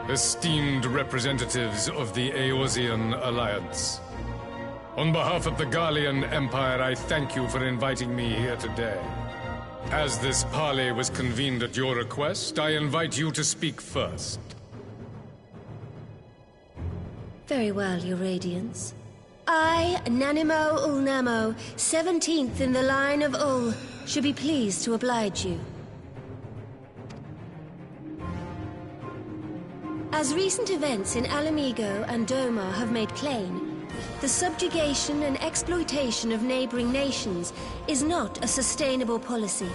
Esteemed representatives of the Eorzean Alliance. On behalf of the Garlean Empire, I thank you for inviting me here today. As this parley was convened at your request, I invite you to speak first. Very well, Your Radiance. I, Nanimo Ulnamo, 17th in the line of Ul, should be pleased to oblige you. As recent events in Alamigo and Doma have made plain, the subjugation and exploitation of neighboring nations is not a sustainable policy.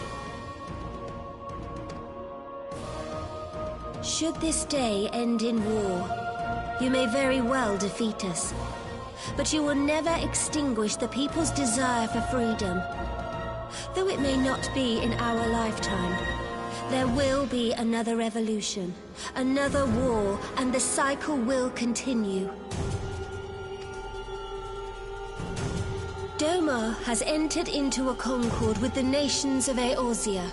Should this day end in war, you may very well defeat us, but you will never extinguish the people's desire for freedom. Though it may not be in our lifetime, there will be another revolution, another war, and the cycle will continue. Doma has entered into a concord with the nations of Eorzea,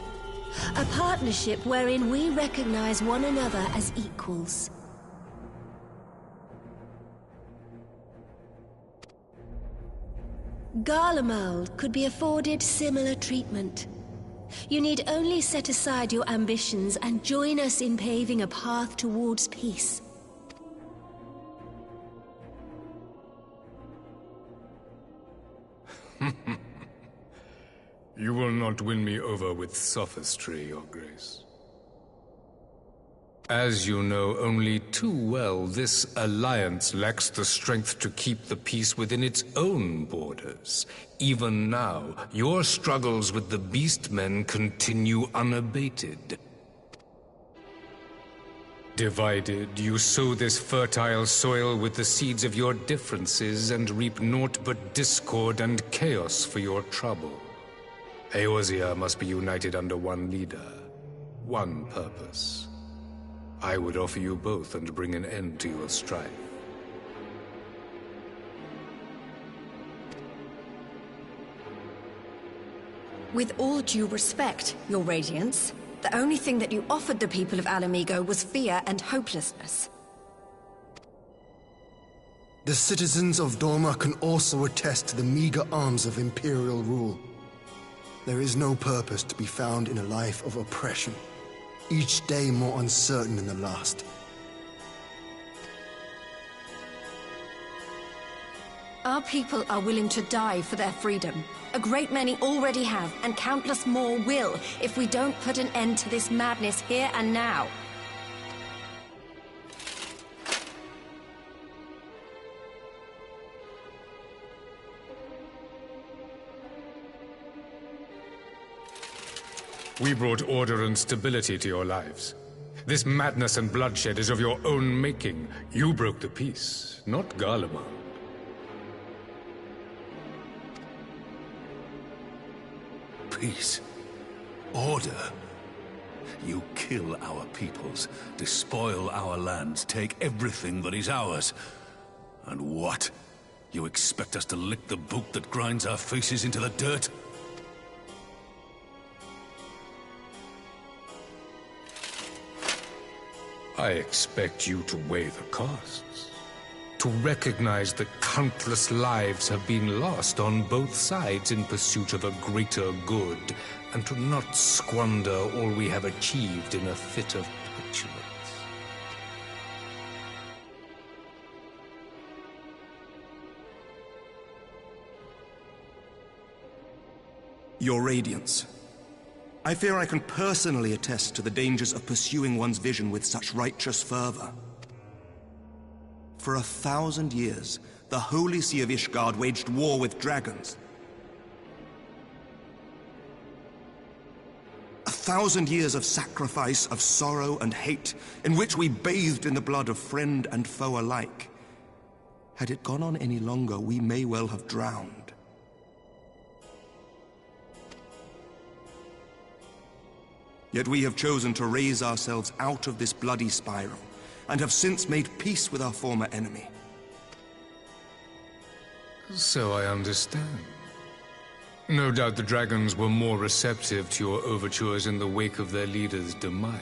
a partnership wherein we recognize one another as equals. Garlemald could be afforded similar treatment. You need only set aside your ambitions and join us in paving a path towards peace. You will not win me over with sophistry, Your Grace. As you know only too well, this alliance lacks the strength to keep the peace within its own borders. Even now, your struggles with the Beastmen continue unabated. Divided, you sow this fertile soil with the seeds of your differences and reap naught but discord and chaos for your trouble. Eorzea must be united under one leader, one purpose. I would offer you both and bring an end to your strife. With all due respect, Your Radiance, the only thing that you offered the people of Alamigo was fear and hopelessness. The citizens of Doma can also attest to the meager arms of Imperial rule. There is no purpose to be found in a life of oppression, each day more uncertain than the last. Our people are willing to die for their freedom. A great many already have, and countless more will, if we don't put an end to this madness here and now. We brought order and stability to your lives. This madness and bloodshed is of your own making. You broke the peace, not Garlemald. Peace. Order. You kill our peoples, despoil our lands, take everything that is ours. And what? You expect us to lick the boot that grinds our faces into the dirt? I expect you to weigh the costs. To recognize that countless lives have been lost on both sides in pursuit of a greater good, and to not squander all we have achieved in a fit of petulance. Your Radiance, I fear I can personally attest to the dangers of pursuing one's vision with such righteous fervor. For 1,000 years, the Holy See of Ishgard waged war with dragons. 1,000 years of sacrifice, of sorrow and hate, in which we bathed in the blood of friend and foe alike. Had it gone on any longer, we may well have drowned. Yet we have chosen to raise ourselves out of this bloody spiral, and have since made peace with our former enemy. So I understand. No doubt the dragons were more receptive to your overtures in the wake of their leader's demise.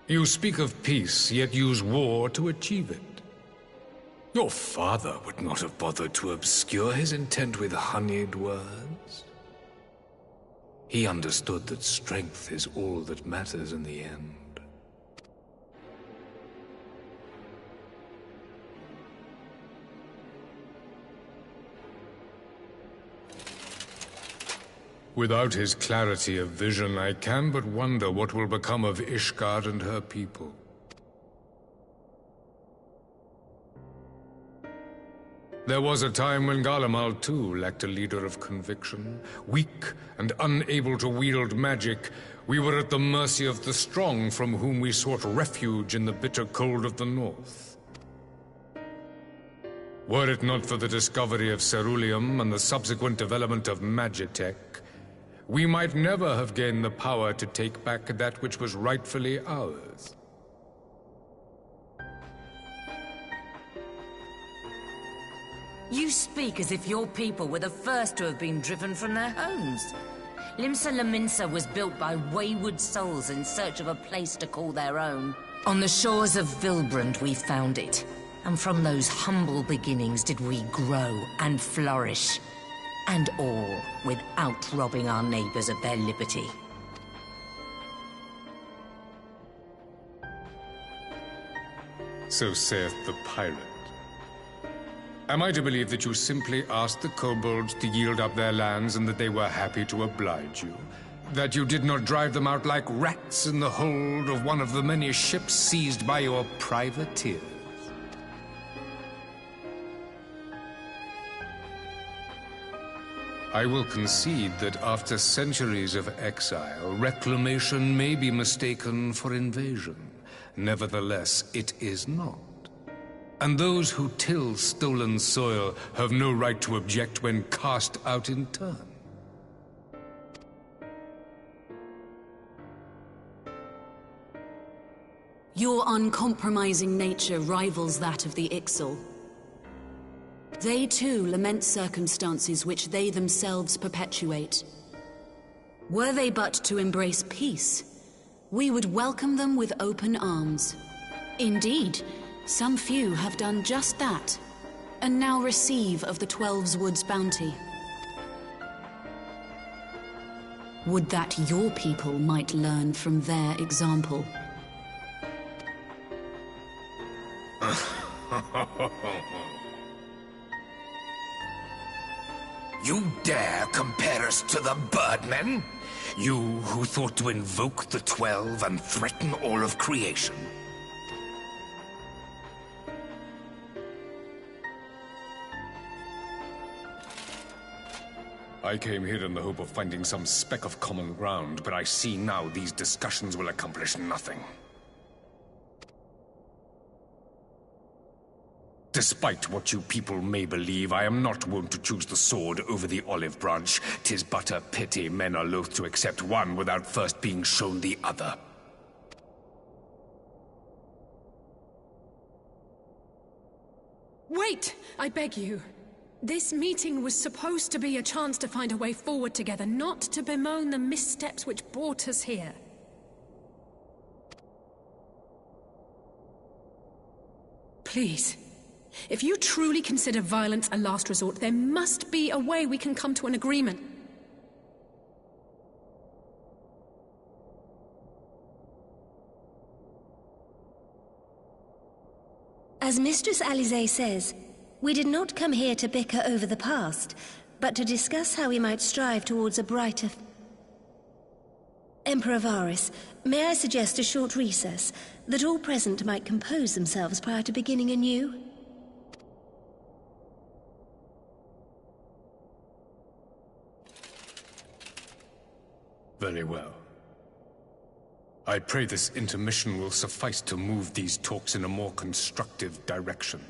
You speak of peace, yet use war to achieve it. Your father would not have bothered to obscure his intent with honeyed words. He understood that strength is all that matters in the end. Without his clarity of vision, I can but wonder what will become of Ishgard and her people. There was a time when Garlemald too lacked a leader of conviction. Weak and unable to wield magic, we were at the mercy of the strong from whom we sought refuge in the bitter cold of the north. Were it not for the discovery of ceruleum and the subsequent development of Magitech, we might never have gained the power to take back that which was rightfully ours. You speak as if your people were the first to have been driven from their homes. Limsa Lominsa was built by wayward souls in search of a place to call their own. On the shores of Vilbrand we found it, and from those humble beginnings did we grow and flourish. And all without robbing our neighbors of their liberty. So saith the pirate. Am I to believe that you simply asked the kobolds to yield up their lands and that they were happy to oblige you? That you did not drive them out like rats in the hold of one of the many ships seized by your privateers? I will concede that after centuries of exile, reclamation may be mistaken for invasion. Nevertheless, it is not. And those who till stolen soil have no right to object when cast out in turn. Your uncompromising nature rivals that of the Ixal. They too lament circumstances which they themselves perpetuate. Were they but to embrace peace, we would welcome them with open arms. Indeed, some few have done just that, and now receive of the Twelve's Wood's bounty. Would that your people might learn from their example. You dare compare us to the Birdmen? You who thought to invoke the 12 and threaten all of creation? I came here in the hope of finding some speck of common ground, but I see now these discussions will accomplish nothing. Despite what you people may believe, I am not wont to choose the sword over the olive branch. 'Tis but a pity men are loath to accept one without first being shown the other. Wait! I beg you. This meeting was supposed to be a chance to find a way forward together, not to bemoan the missteps which brought us here. Please. If you truly consider violence a last resort, there must be a way we can come to an agreement. As Mistress Alisaie says, we did not come here to bicker over the past, but to discuss how we might strive towards a brighter... Emperor Varys, may I suggest a short recess, that all present might compose themselves prior to beginning anew? Very well. I pray this intermission will suffice to move these talks in a more constructive direction.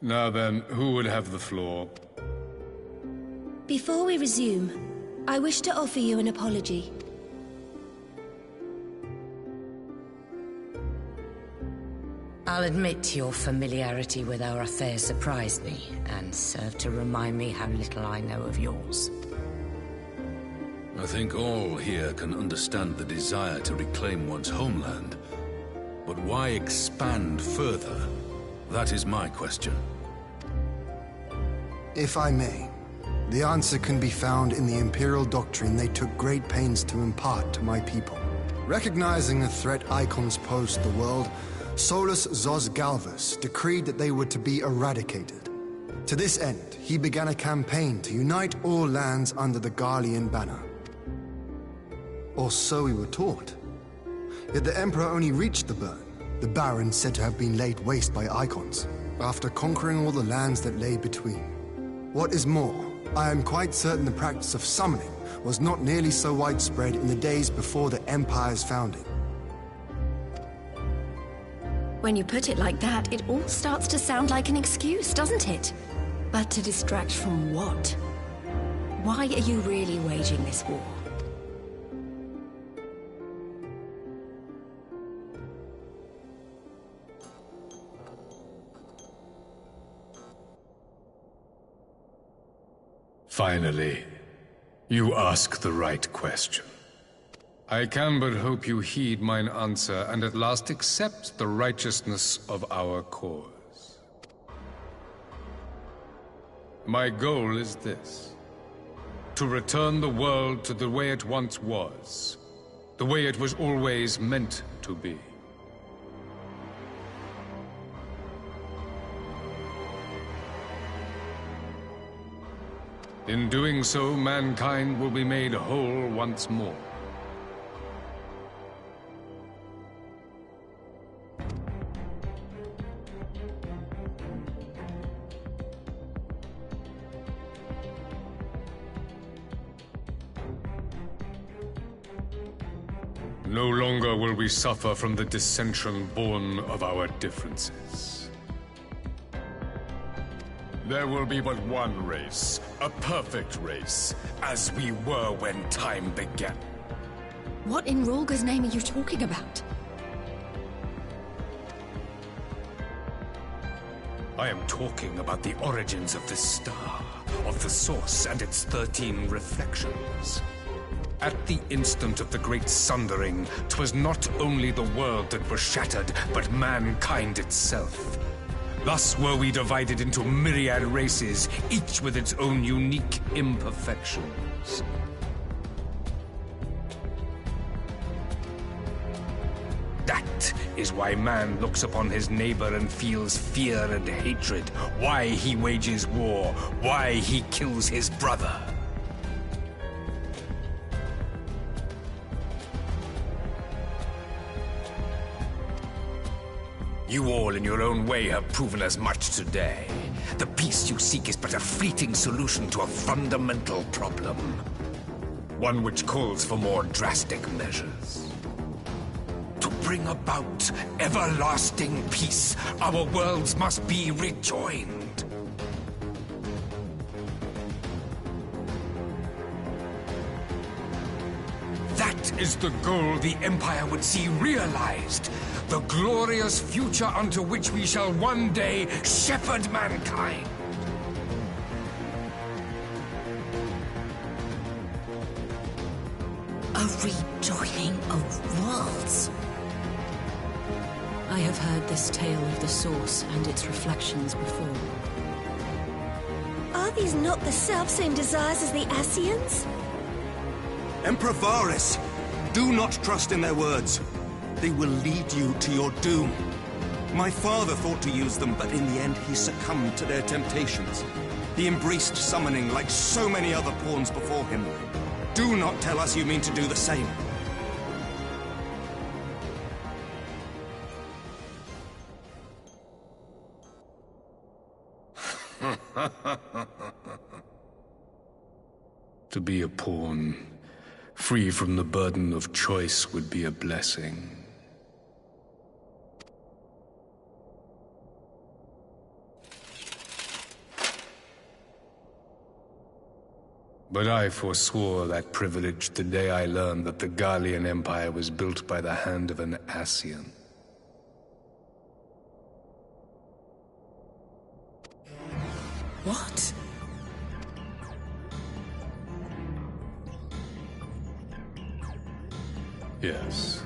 Now then, who would have the floor? Before we resume, I wish to offer you an apology. I'll admit your familiarity with our affair surprised me, and served to remind me how little I know of yours. I think all here can understand the desire to reclaim one's homeland. But why expand further? That is my question. If I may, the answer can be found in the Imperial doctrine they took great pains to impart to my people. Recognizing the threat icons pose to the world, Solus Zos Galvus decreed that they were to be eradicated. To this end, he began a campaign to unite all lands under the Garlean banner. Or so we were taught. Yet the Emperor only reached the burn, the Baron said to have been laid waste by icons, after conquering all the lands that lay between. What is more, I am quite certain the practice of summoning was not nearly so widespread in the days before the Empire's founding. When you put it like that, it all starts to sound like an excuse, doesn't it? But to distract from what? Why are you really waging this war? Finally, you ask the right question. I can but hope you heed mine answer and at last accept the righteousness of our cause. My goal is this: to return the world to the way it once was, the way it was always meant to be. In doing so, mankind will be made whole once more. No longer will we suffer from the dissension born of our differences. There will be but one race, a perfect race, as we were when time began. What in Rhalgr's name are you talking about? I am talking about the origins of the star, of the source and its 13 reflections. At the instant of the great sundering, 'twas not only the world that was shattered, but mankind itself. Thus were we divided into myriad races, each with its own unique imperfections. That is why man looks upon his neighbor and feels fear and hatred, why he wages war, why he kills his brother. You all in your own way have proven as much today. The peace you seek is but a fleeting solution to a fundamental problem. One which calls for more drastic measures. To bring about everlasting peace, our worlds must be rejoined. That is the goal the Empire would see realized. The glorious future unto which we shall one day shepherd mankind. A rejoining of worlds. I have heard this tale of the source and its reflections before. Are these not the self-same desires as the Ascians? Emperor Varys, do not trust in their words. They will lead you to your doom. My father thought to use them, but in the end he succumbed to their temptations. He embraced summoning like so many other pawns before him. Do not tell us you mean to do the same. To be a pawn, free from the burden of choice, would be a blessing. But I forswore that privilege the day I learned that the Garlean Empire was built by the hand of an Ascian. What? Yes.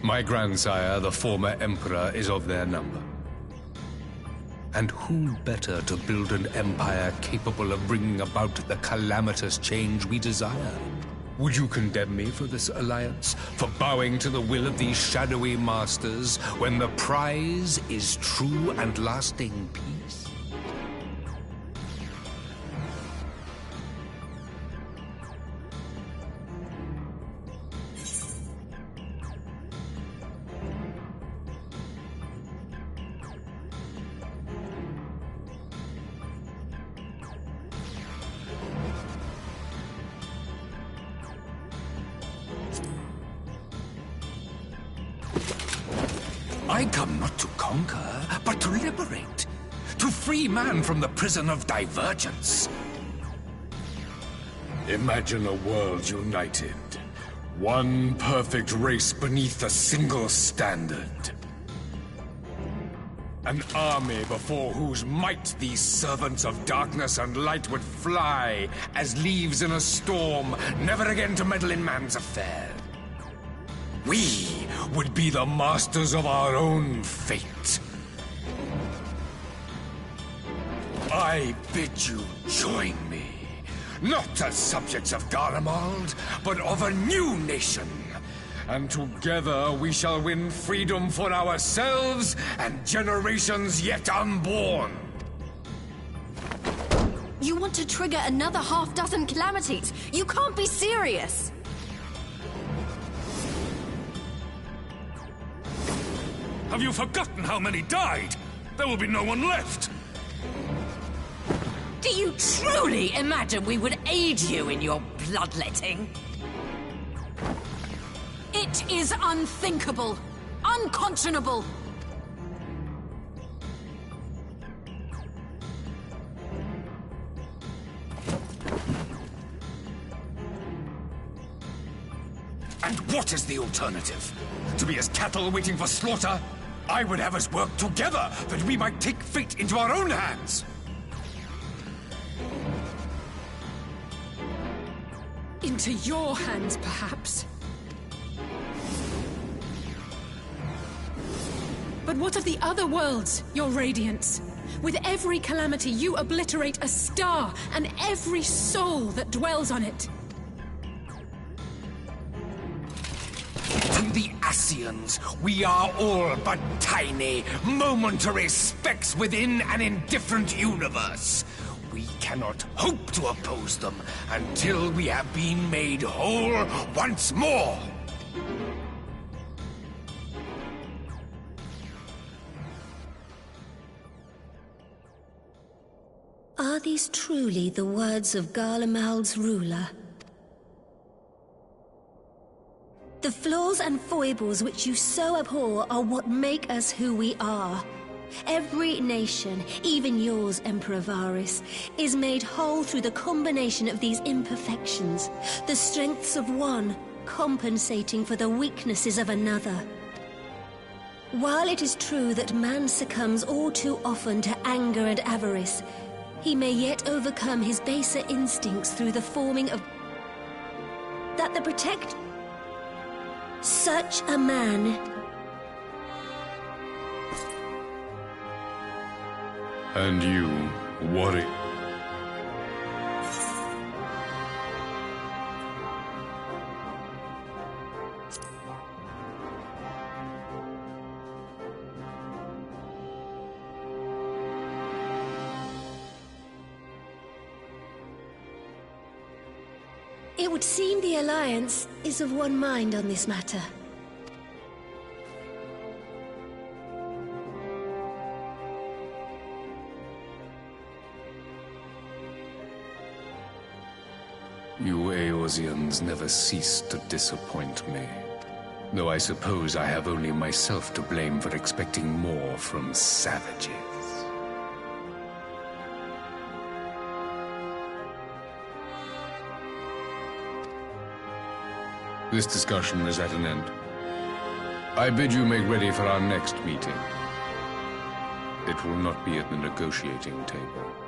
My grandsire, the former Emperor, is of their number. And who better to build an empire capable of bringing about the calamitous change we desire? Would you condemn me for this alliance? For bowing to the will of these shadowy masters, when the prize is true and lasting peace? I come not to conquer, but to liberate. To free man from the prison of divergence. Imagine a world united. One perfect race beneath a single standard. An army before whose might these servants of darkness and light would fly as leaves in a storm, never again to meddle in man's affair. We would be the masters of our own fate. I bid you join me, not as subjects of Garlemald, but of a new nation. And together we shall win freedom for ourselves and generations yet unborn. You want to trigger another half-dozen calamities? You can't be serious! Have you forgotten how many died? There will be no one left! Do you truly imagine we would aid you in your bloodletting? It is unthinkable! Unconscionable! And what is the alternative? To be as cattle waiting for slaughter? I would have us work together, that we might take fate into our own hands! Into your hands, perhaps. But what of the other worlds, your radiance? With every calamity, you obliterate a star and every soul that dwells on it. To the Ascians, we are all but tiny, momentary specks within an indifferent universe. We cannot hope to oppose them until we have been made whole once more. Are these truly the words of Garlemald's ruler? The flaws and foibles which you so abhor are what make us who we are. Every nation, even yours, Emperor Varys, is made whole through the combination of these imperfections, the strengths of one compensating for the weaknesses of another. While it is true that man succumbs all too often to anger and avarice, he may yet overcome his baser instincts through the forming of... that the protect... Such a man... And you, worry. It would seem the Alliance is of one mind on this matter. You Eorzeans never cease to disappoint me. Though I suppose I have only myself to blame for expecting more from savages. This discussion is at an end. I bid you make ready for our next meeting. It will not be at the negotiating table.